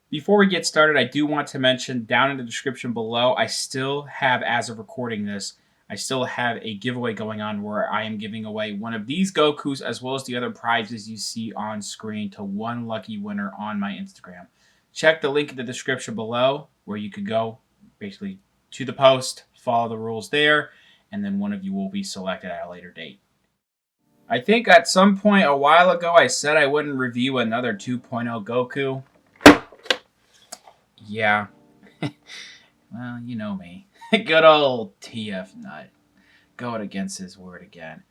Before we get started, I do want to mention down in the description below, I still have, as of recording this, I still have a giveaway going on where I am giving away one of these Gokus as well as the other prizes you see on screen to one lucky winner on my Instagram. Check the link in the description below where you could go basically to the post, follow the rules there, and then one of you will be selected at a later date. I think at some point a while ago I said I wouldn't review another 2.0 Goku. Yeah. Well, you know me. Good old TF Nut. Going against his word again.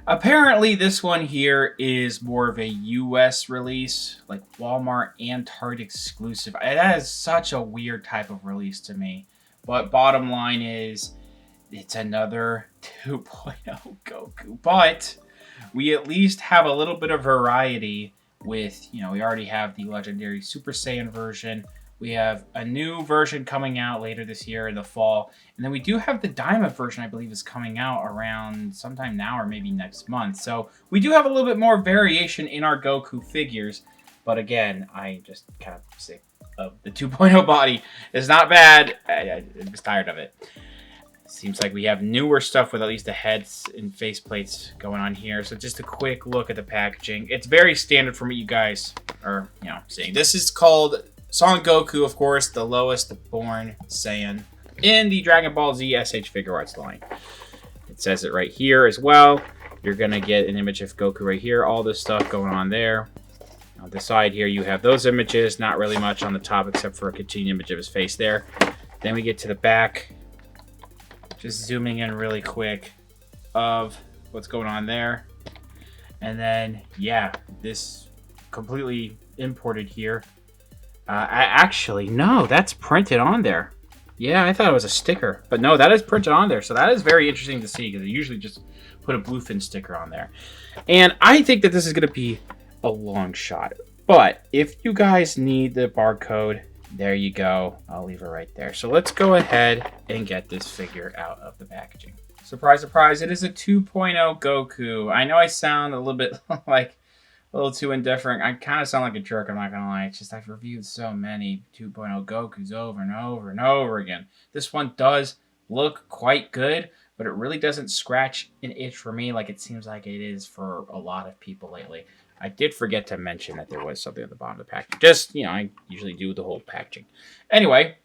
Apparently, this one here is more of a US release, like Walmart Antarctic exclusive. That is such a weird type of release to me. But bottom line is, it's another 2.0 Goku. But we at least have a little bit of variety with, we already have the legendary Super Saiyan version. We have a new version coming out later this year in the fall. And then we do have the Diamond version, I believe, is coming out around sometime now or maybe next month. So we do have a little bit more variation in our Goku figures. But again, I just kind of sick of the 2.0 body. It's not bad. I'm just tired of it. Seems like we have newer stuff with at least the heads and faceplates going on here. So just a quick look at the packaging. It's very standard for what you guys are, seeing. This is called Son Goku, of course, the lowest born Saiyan in the Dragon Ball Z S.H. Figuarts line. It says it right here as well. You're going to get an image of Goku right here. All this stuff going on there. On the side here, you have those images. Not really much on the top except for a continued image of his face there. Then we get to the back. Just zooming in really quick of what's going on there. And then, yeah, this completely imported here. Actually, no, that's printed on there. Yeah, I thought it was a sticker. But no, that is printed on there. So that is very interesting to see because they usually just put a bluefin sticker on there. And I think that this is going to be a long shot. But if you guys need the barcode, there you go. I'll leave it right there. So let's go ahead and get this figure out of the packaging. Surprise, surprise, it is a 2.0 Goku. I know I sound a little bit like a little too indifferent. I kind of sound like a jerk, I'm not going to lie. It's just I've reviewed so many 2.0 Gokus over and over and over again. This one does look quite good, but it really doesn't scratch an itch for me like it seems like it is for a lot of people lately. I did forget to mention that there was something at the bottom of the package. Just, I usually do the whole packaging. Anyway,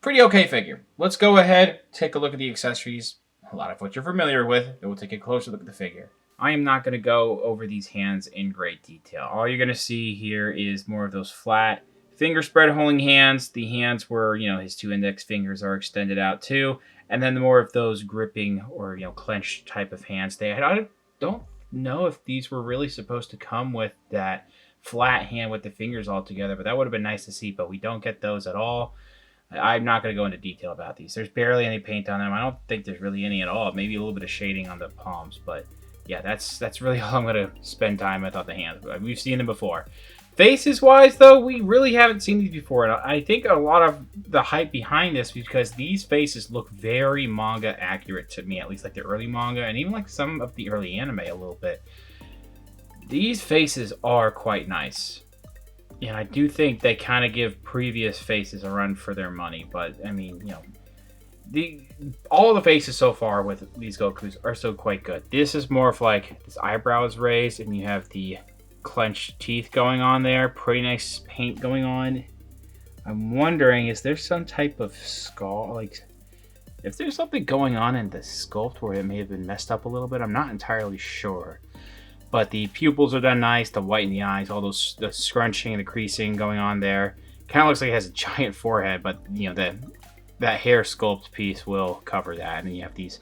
pretty okay figure. Let's go ahead, take a look at the accessories. A lot of what you're familiar with. Then we'll take a closer look at the figure. I am not going to go over these hands in great detail. All you're going to see here is more of those flat finger spread holding hands. The hands where, his two index fingers are extended out too. And then more of those gripping or, clenched type of hands. I don't know if these were really supposed to come with that flat hand with the fingers all together, but that would have been nice to see, but we don't get those at all. I'm not going to go into detail about these. There's barely any paint on them. I don't think there's really any at all. Maybe a little bit of shading on the palms, but yeah, that's really all I'm going to spend time with on the hands. We've seen them before. Faces wise though, we really haven't seen these before, and I think a lot of the hype behind this because these faces look very manga accurate to me, at least like the early manga and even like some of the early anime a little bit. These faces are quite nice, and I do think they kind of give previous faces a run for their money, but I mean, all the faces so far with these Gokus are still quite good. This is more of like this eyebrows raised and you have the clenched teeth going on there. Pretty nice paint going on. I'm wondering, is there some type of skull, like if there's something going on in the sculpt where it may have been messed up a little bit? I'm not entirely sure. But the pupils are done nice, the white in the eyes, all those the scrunching and the creasing going on there. Kind of looks like it has a giant forehead, but that hair sculpt piece will cover that. And then you have these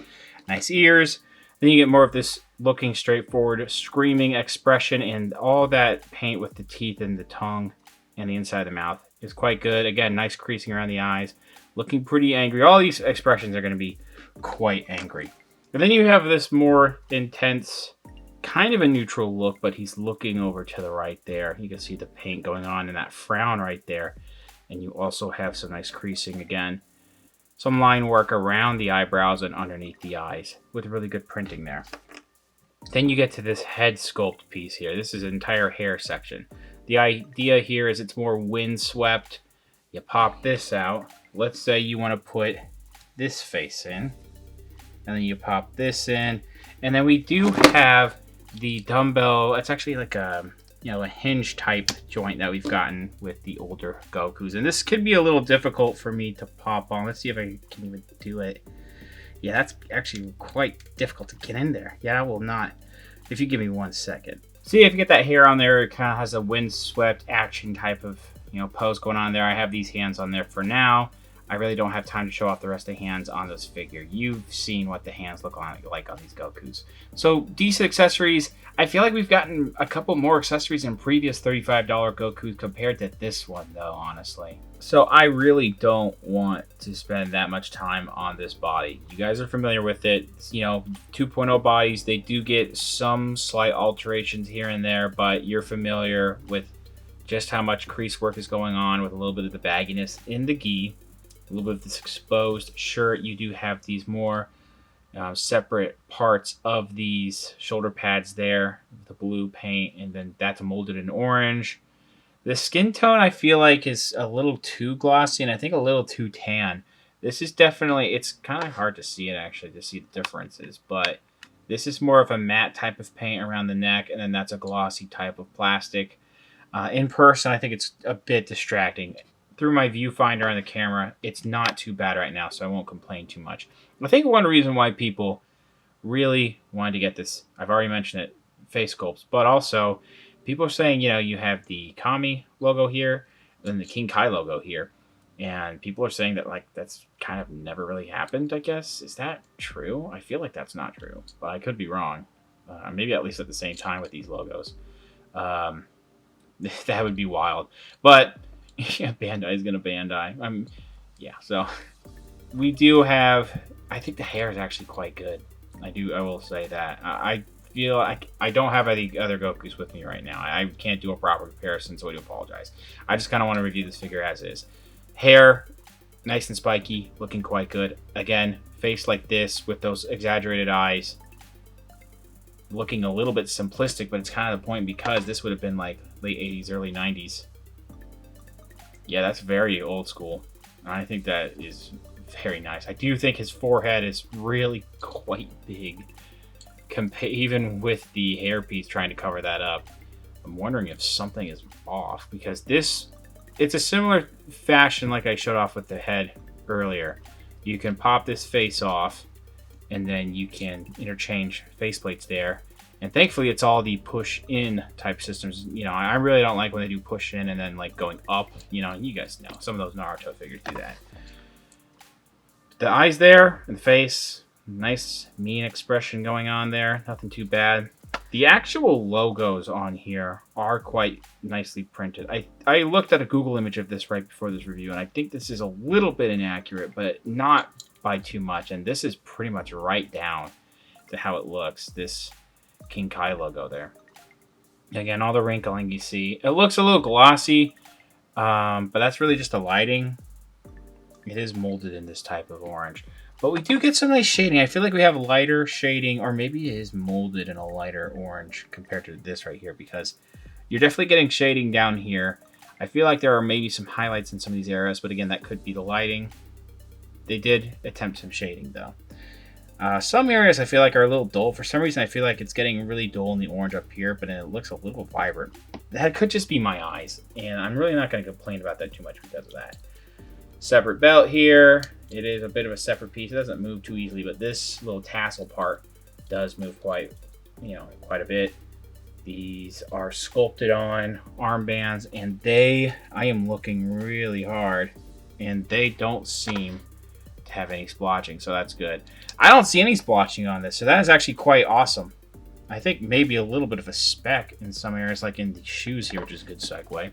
nice ears. Then you get more of this looking straightforward, screaming expression, and all that paint with the teeth and the tongue and the inside of the mouth is quite good. Again, nice creasing around the eyes, looking pretty angry. All these expressions are going to be quite angry. And then you have this more intense, kind of a neutral look, but he's looking over to the right there. You can see the paint going on and that frown right there. And you also have some nice creasing again. Some line work around the eyebrows and underneath the eyes with really good printing there. Then you get to this head sculpt piece here. This is an entire hair section. The idea here is it's more windswept. You pop this out. Let's say you want to put this face in. And then you pop this in. And then we do have the dumbbell. It's actually like a hinge type joint that we've gotten with the older Gokus. And this could be a little difficult for me to pop on. Let's see if I can even do it. Yeah, that's actually quite difficult to get in there. Yeah, I will not. If you give me 1 second. See, if you get that hair on there, it kind of has a windswept action type of pose going on there. I have these hands on there for now. I really don't have time to show off the rest of the hands on this figure. You've seen what the hands look like on these Gokus. So, decent accessories. I feel like we've gotten a couple more accessories in previous $35 Gokus compared to this one, though, honestly. So, I really don't want to spend that much time on this body. You guys are familiar with it. It's, 2.0 bodies, they do get some slight alterations here and there, but you're familiar with just how much crease work is going on with a little bit of the bagginess in the gi. A little bit of this exposed shirt. You do have these more separate parts of these shoulder pads there, the blue paint, and then that's molded in orange. The skin tone I feel like is a little too glossy and I think a little too tan. This is definitely, it's kind of hard to see it actually, to see the differences, but this is more of a matte type of paint around the neck, and then that's a glossy type of plastic. In person, I think it's a bit distracting. Through my viewfinder on the camera, it's not too bad right now, so I won't complain too much. I think one reason why people really wanted to get this, I've already mentioned it, face sculpts, but also people are saying, you have the Kami logo here, and the King Kai logo here, and people are saying that that's kind of never really happened, I guess. Is that true? I feel like that's not true, but I could be wrong. Maybe at least at the same time with these logos. That would be wild. But yeah, Bandai is gonna Bandai. So we do have. I think the hair is actually quite good. I will say that. I feel like I don't have any other Gokus with me right now. I can't do a proper comparison, so I do apologize. I just kind of want to review this figure as is. Hair, nice and spiky, looking quite good. Again, face like this with those exaggerated eyes, looking a little bit simplistic, but it's kind of the point because this would have been like late 80s, early 90s. Yeah, that's very old school. I think that is very nice. I do think his forehead is really quite big, even with the hairpiece trying to cover that up. I'm wondering if something is off, because it's a similar fashion like I showed off with the head earlier. You can pop this face off, and then you can interchange faceplates there. And thankfully, it's all the push-in type systems. I really don't like when they do push-in and then going up. You guys know. Some of those Naruto figures do that. The eyes there and the face. Nice, mean expression going on there. Nothing too bad. The actual logos on here are quite nicely printed. I looked at a Google image of this right before this review, and I think this is a little bit inaccurate, but not by too much. And this is pretty much right down to how it looks. This King Kai logo there. Again, all the wrinkling you see. It looks a little glossy, but that's really just the lighting. It is molded in this type of orange. But we do get some nice shading. I feel like we have lighter shading, or maybe it is molded in a lighter orange compared to this right here, because you're definitely getting shading down here. I feel like there are maybe some highlights in some of these areas, but again, that could be the lighting. They did attempt some shading, though. Some areas I feel like are a little dull. For some reason, I feel like it's getting really dull in the orange up here, but it looks a little vibrant. That could just be my eyes, and I'm really not going to complain about that too much because of that. Separate belt here. It is a bit of a separate piece. It doesn't move too easily, but this little tassel part does move quite a bit. These are sculpted on armbands, and I am looking really hard, and they don't seem to have any splotching, so that's good. I don't see any splotching on this, so that is actually quite awesome. I think maybe a little bit of a speck in some areas, like in the shoes here, which is a good segue.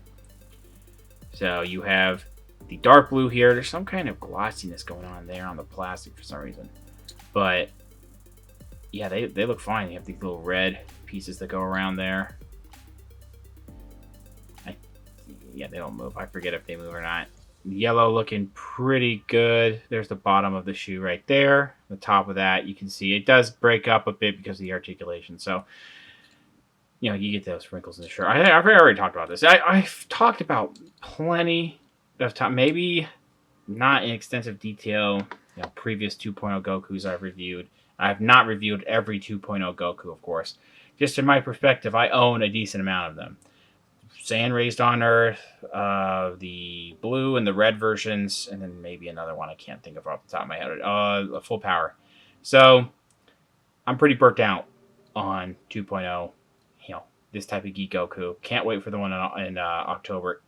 So you have the dark blue here. There's some kind of glossiness going on there on the plastic for some reason. But yeah, they look fine. You have these little red pieces that go around there. They don't move. I forget if they move or not. Yellow looking pretty good. There's the bottom of the shoe right there. The top of that, you can see it does break up a bit because of the articulation. So you know, you get those wrinkles in the shirt. I've already talked about this. I've talked about plenty of time, maybe not in extensive detail, you know, previous 2.0 Gokus I've reviewed. I've not reviewed every 2.0 Goku, of course. Just in my perspective, I own a decent amount of them. Saiyan Raised on Earth, the blue and the red versions, and then maybe another one I can't think of off the top of my head. Full Power. So I'm pretty burnt out on 2.0. You know, this type of Geek Goku. Can't wait for the one in October.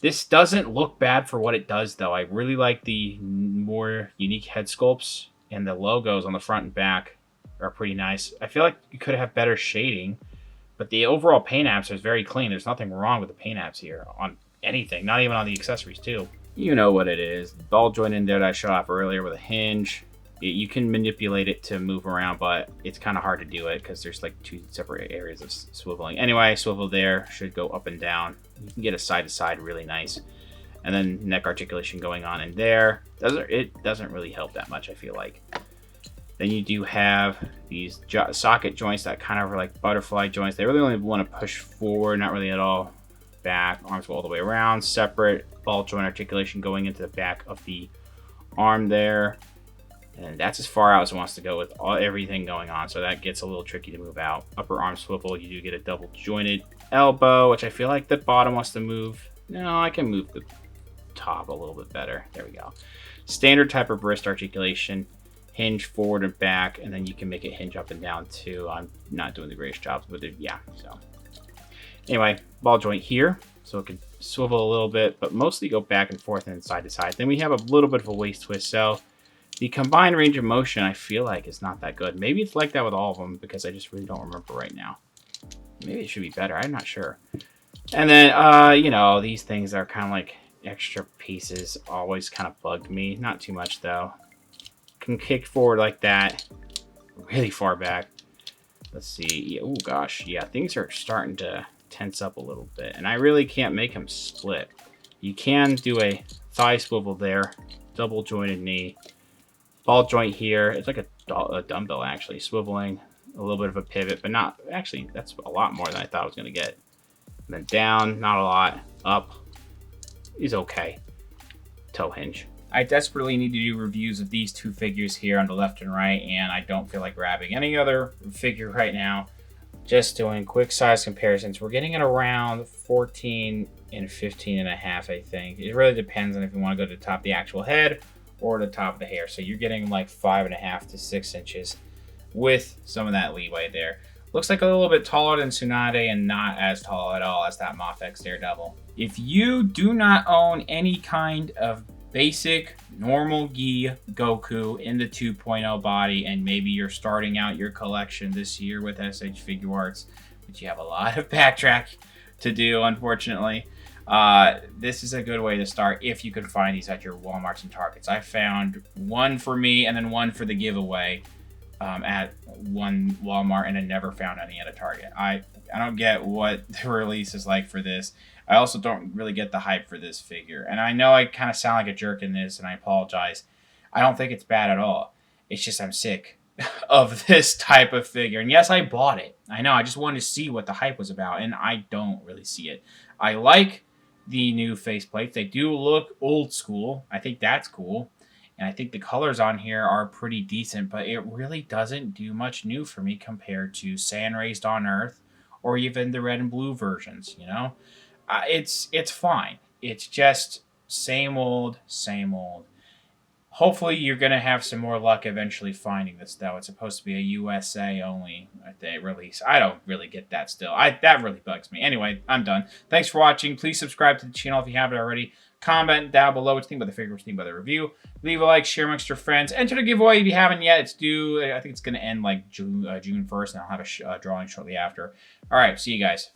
This doesn't look bad for what it does, though. I really like the more unique head sculpts, and the logos on the front and back are pretty nice. I feel like you could have better shading, but the overall paint apps is very clean. There's nothing wrong with the paint apps here on anything, not even on the accessories, too. You know what it is. The ball joint in there that I showed off earlier with a hinge. You can manipulate it to move around, but it's kind of hard to do it because there's like two separate areas of swiveling. Anyway, swivel there, should go up and down. You can get a side to side really nice. And then neck articulation going on in there. It doesn't really help that much, I feel like. Then you do have these socket joints that kind of are like butterfly joints. They really only want to push forward, not really at all back. Arms go all the way around. Separate ball joint articulation going into the back of the arm there. And that's as far out as it wants to go with everything going on. So that gets a little tricky to move out. Upper arm swivel, you do get a double jointed elbow, which I feel like the bottom wants to move. No, I can move the top a little bit better. There we go. Standard type of wrist articulation. Hinge forward and back, and then you can make it hinge up and down too. I'm not doing the greatest job with it. Yeah, so. Anyway, ball joint here. So it can swivel a little bit, but mostly go back and forth and side to side. Then we have a little bit of a waist twist. So the combined range of motion, I feel like, is not that good. Maybe it's like that with all of them because I just really don't remember right now. Maybe it should be better. I'm not sure. And then, you know, these things are kind of like extra pieces. Always kind of bugged me. Not too much, though. Can kick forward like that. Really far back. Let's see. Oh, gosh. Yeah, things are starting to tense up a little bit. And I really can't make them split. You can do a thigh swivel there. Double jointed knee. Ball joint here. It's like a dumbbell, actually. Swiveling. A little bit of a pivot, but not... Actually, that's a lot more than I thought I was going to get. And then down. Not a lot. Up is okay. Toe hinge. I desperately need to do reviews of these two figures here on the left and right, and I don't feel like grabbing any other figure right now. Just doing quick size comparisons. We're getting it around 14 and 15 and a half, I think. It really depends on if you want to go to the top of the actual head or the top of the hair. So you're getting like 5.5 to 6 inches with some of that leeway there. Looks like a little bit taller than Tsunade and not as tall at all as that Mafex Daredevil. If you do not own any kind of basic normal Gi Goku in the 2.0 body, and maybe you're starting out your collection this year with S.H. Figuarts, but you have a lot of backtrack to do, unfortunately. This is a good way to start if you can find these at your Walmarts and Targets. I found one for me and then one for the giveaway at one Walmart, and I never found any at a Target. I don't get what the release is like for this. I also don't really get the hype for this figure. And I know I kind of sound like a jerk in this, and I apologize. I don't think it's bad at all. It's just I'm sick of this type of figure. And yes, I bought it. I know, I just wanted to see what the hype was about, and I don't really see it. I like the new faceplates. They do look old school. I think that's cool. And I think the colors on here are pretty decent, but it really doesn't do much new for me compared to Saiyan Raised on Earth or even the red and blue versions, you know? It's fine. It's just same old, same old. Hopefully you're going to have some more luck eventually finding this, though. It's supposed to be a USA only release. I don't really get that still. That really bugs me. Anyway, I'm done. Thanks for watching. Please subscribe to the channel if you haven't already. Comment down below what you think about the figure, what you think about the review. Leave a like, share amongst your friends. Enter the giveaway if you haven't yet. It's due, I think it's going to end like June 1st, and I'll have a drawing shortly after. All right, see you guys.